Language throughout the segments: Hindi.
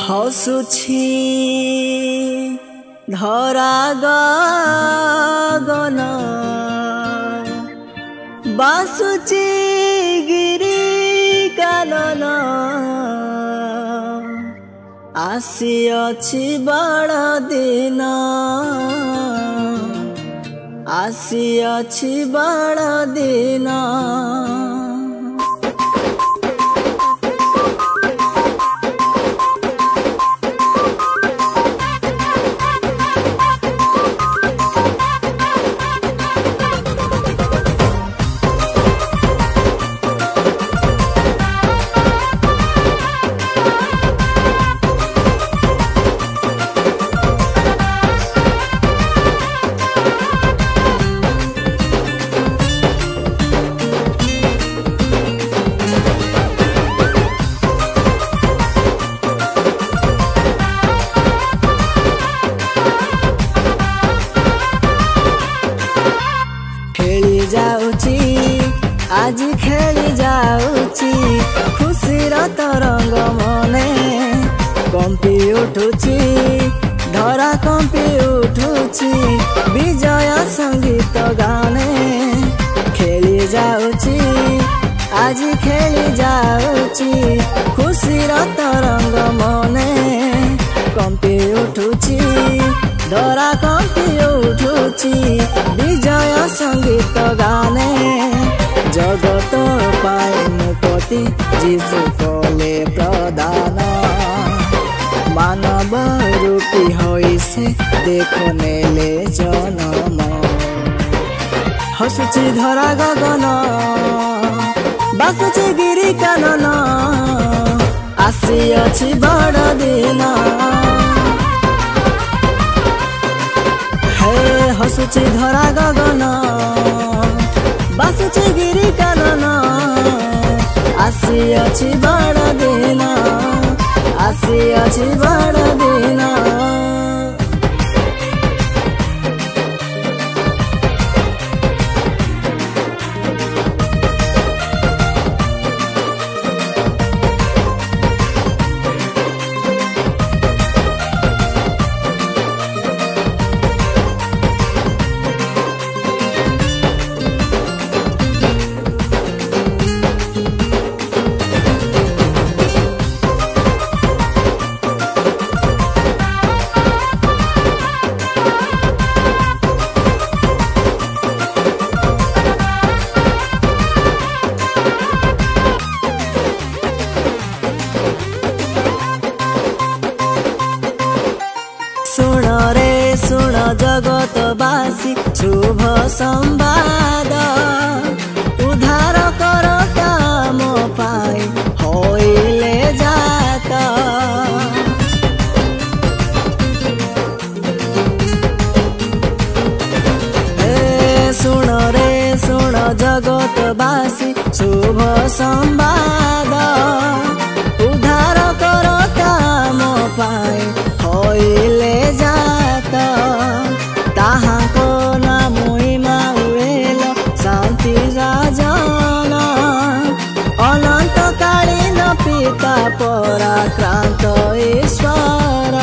हसुछि धरा गगन बासुछि गिरी कानन आसिअछि बड़ दिन आसिअछि बड़ दिन आज खेली जाऊची खुशीर तरंग मने कंपी उठुची धरा कंपी उठुची विजय संगीत गाने खेली जाऊची आज खेली जाऊची खुशीर तरंग मने कंपी उठुची धरा कंपी उठुची विजय संगीत गाने जगत पाए मुक्ति जीशु कले प्रदान मानव रूपी होई से देखो नेले जन्म हसुछि धरा गगन बासुछि गिरी कानन आसिअछि बड़ दिन हे हसुछि धरा गगन बासुछि गिरी कानन आसिअछि बड़ दिन आसिअछि बड़ दिन सुन जगतवासी शुभ संवाद उद्धार कर काम पाई होइले जात सुन जगतवासी शुभ संवाद उद्धार कर काम पाई होइले जात ताहाको नाम इमानुएल शांति राजन अनंत कालीन पिता पराक्रांत ईश्वर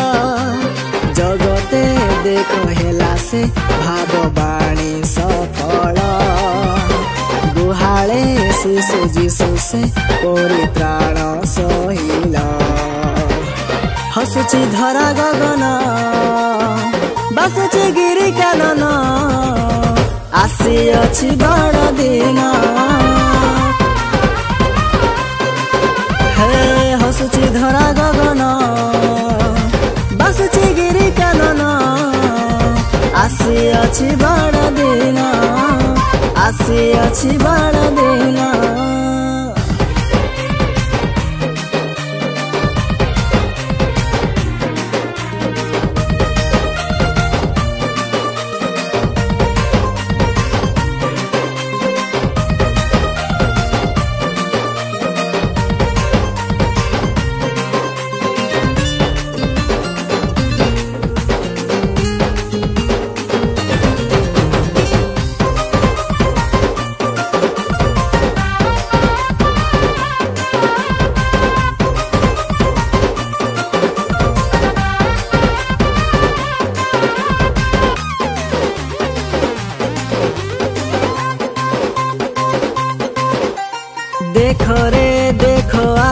जगते देखो हेला से भाववाणी सफल गुहाले शिशु जीशु से परित्राण सहिल हसुछि धरा गगन बासुछि गिरी कानन आसिअछि बड़ दिन हे हसुछि धरा गगन बासुछि गिरी कानन आसिअछि बड़ दिन आसिअछि बड़ दिन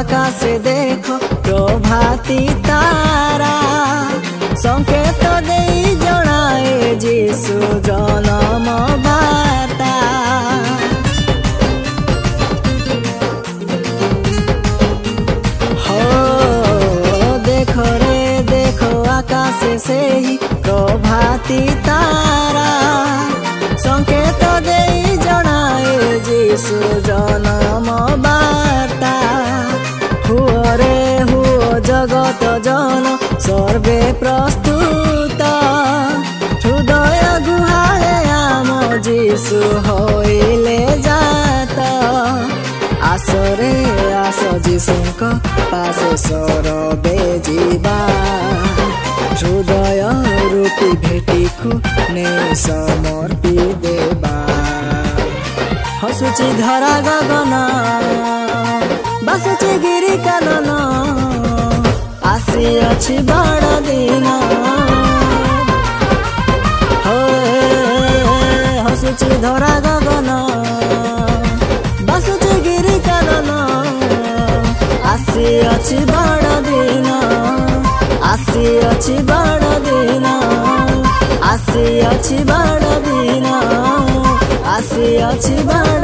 आकाशे देखो प्रभाती तारा संकेत देई जणाए जीशु जनम बार्ता। हो देखो रे देखो आकाशे से ही प्रभाती तारा संकेत देई जणाए जीशु जनम बार्ता। हुओ रे हुओ जगत जन सर्वे प्रस्तुत हृदय गुहारे आम जीशु होइले जात। आसरे आस जीशुक पासे सरबे जीवा हृदय रूपी भेटीकु ने समर्पी देबा। हसुची धरा गगन बासुची गिरी कानन आसी अछि बड़ दिन। हसुची धरा गगन बासुची गिरी कानन आसी अछि बड़ दिन। आसी अछि बड़ दिन आसी अछि बड़ दिन आसी अछि बड़